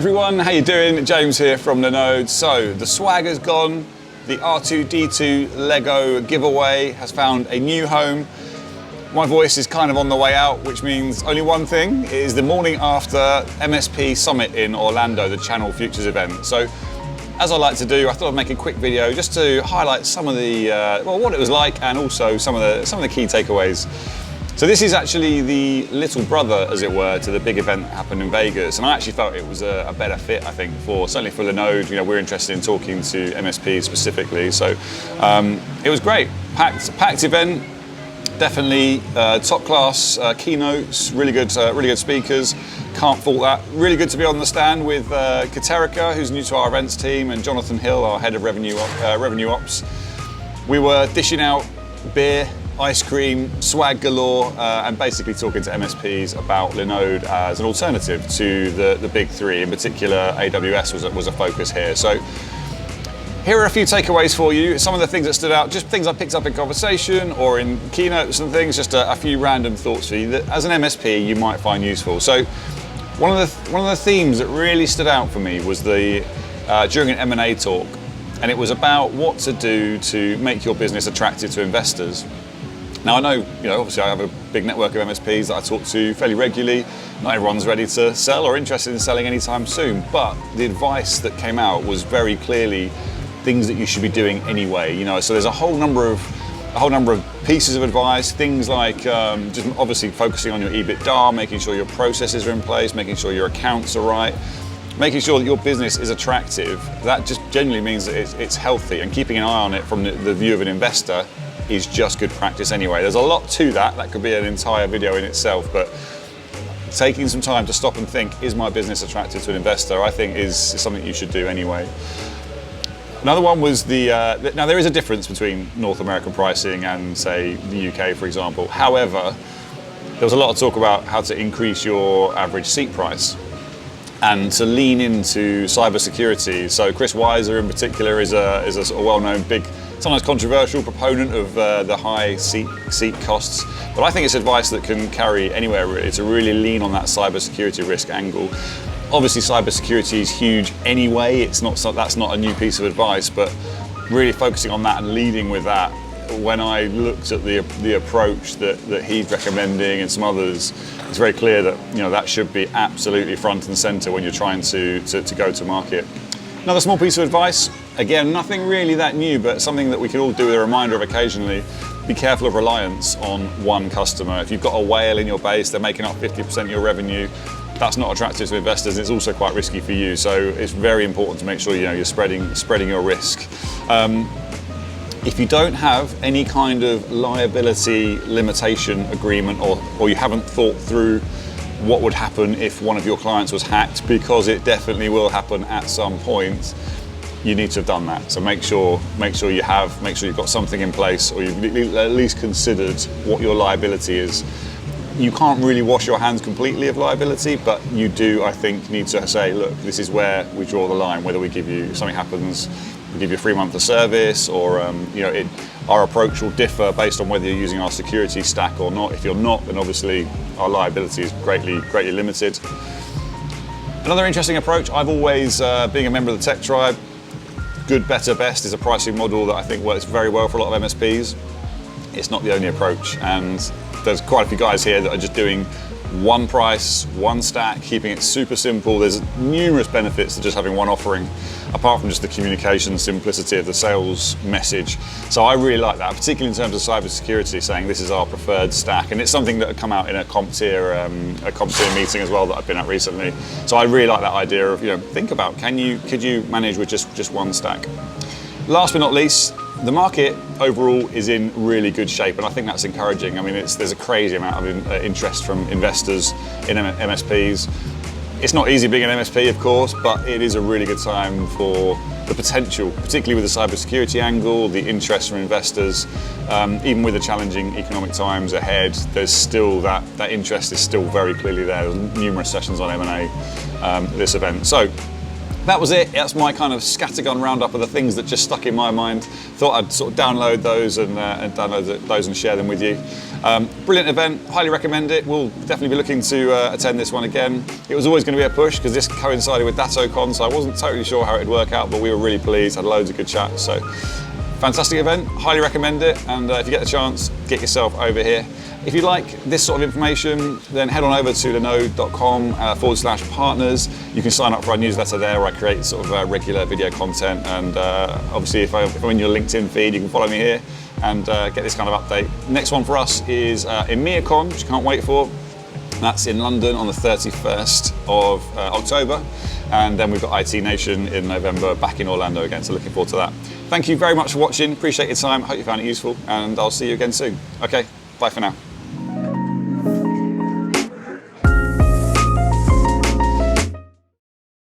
everyone, how you doing? James here from Linode. So the swag has gone, the R2-D2 Lego giveaway has found a new home. My voice is kind of on the way out, which means only one thing. It is the morning after MSP Summit in Orlando, the Channel Futures event. So as I like to do, I thought I'd make a quick video just to highlight some of the, what it was like and also some of the key takeaways. So this is actually the little brother, as it were, to the big event that happened in Vegas, and I actually felt it was a better fit, I think, certainly for Linode. You know, we're interested in talking to MSPs specifically, so it was great. Packed event, definitely top class keynotes, really good speakers. Can't fault that. Really good to be on the stand with Katerika, who's new to our events team, and Jonathan Hill, our head of revenue ops. We were dishing out beer, ice cream, swag galore, and basically talking to MSPs about Linode as an alternative to the big three. In particular, AWS was a focus here. So here are a few takeaways for you. Some of the things that stood out, just things I picked up in conversation or in keynotes and things, just a few random thoughts for you that as an MSP you might find useful. So one of the themes that really stood out for me was during an M&A talk, and it was about what to do to make your business attractive to investors. Now I know, obviously I have a big network of MSPs that I talk to fairly regularly. Not everyone's ready to sell or interested in selling anytime soon, but the advice that came out was very clearly things that you should be doing anyway. So there's a whole number of pieces of advice, things like just obviously focusing on your EBITDA, making sure your processes are in place, making sure your accounts are right, making sure that your business is attractive. That just generally means that it's healthy, and keeping an eye on it from the view of an investor is just good practice anyway. There's a lot to that. That could be an entire video in itself, but taking some time to stop and think, is my business attractive to an investor, I think is something you should do anyway. Another one was now there is a difference between North American pricing and say the UK, for example. However, there was a lot of talk about how to increase your average seat price and to lean into cybersecurity. So Chris Weiser in particular is a sort of well-known, big, sometimes controversial proponent of the high seat costs. But I think it's advice that can carry anywhere really, to really lean on that cybersecurity risk angle. Obviously cybersecurity is huge anyway, that's not a new piece of advice, but really focusing on that and leading with that. When I looked at the approach that he's recommending and some others, it's very clear that that should be absolutely front and center when you're trying to go to market. Another small piece of advice, again, nothing really that new, but something that we can all do with a reminder of occasionally: be careful of reliance on one customer. If you've got a whale in your base, they're making up 50% of your revenue, that's not attractive to investors. It's also quite risky for you. So it's very important to make sure you're spreading your risk. If you don't have any kind of liability limitation agreement, or you haven't thought through what would happen if one of your clients was hacked, because it definitely will happen at some point, you need to have done that. So make sure you've got something in place, or you've at least considered what your liability is. You can't really wash your hands completely of liability, but you do, I think, need to say, look, this is where we draw the line. Whether we give you, something happens, we give you a free month of service, or our approach will differ based on whether you're using our security stack or not. If you're not, then obviously our liability is greatly limited. Another interesting approach, I've always, being a member of the tech tribe, good, better, best is a pricing model that I think works very well for a lot of MSPs. It's not the only approach, and there's quite a few guys here that are just doing one price, one stack, keeping it super simple. There's numerous benefits to just having one offering, apart from just the communication simplicity of the sales message. So I really like that, particularly in terms of cybersecurity, saying this is our preferred stack. And it's something that had come out in a comp tier meeting as well that I've been at recently. So I really like that idea of, think about, could you manage with just one stack? Last but not least, the market overall is in really good shape, and I think that's encouraging. I mean, there's a crazy amount of interest from investors in MSPs. It's not easy being an MSP, of course, but it is a really good time for the potential, particularly with the cybersecurity angle, the interest from investors. Even with the challenging economic times ahead, there's still that interest is still very clearly there. There's numerous sessions on M&A this event. So That was it. That's my kind of scattergun roundup of the things that just stuck in my mind. Thought I'd sort of download those and download those and share them with you. Brilliant event, highly recommend it. We'll definitely be looking to attend this one again. It was always going to be a push because this coincided with DattoCon, so I wasn't totally sure how it'd work out, but we were really pleased, had loads of good chats. So fantastic event, highly recommend it. And if you get the chance, get yourself over here. If you like this sort of information, then head on over to linode.com/partners. You can sign up for our newsletter there, where I create sort of regular video content. And obviously, if I'm in your LinkedIn feed, you can follow me here and get this kind of update. Next one for us is EMEACon, which I can't wait for. That's in London on the 31st of October. And then we've got IT Nation in November, back in Orlando again, so looking forward to that. Thank you very much for watching. Appreciate your time. Hope you found it useful, and I'll see you again soon. Okay, bye for now.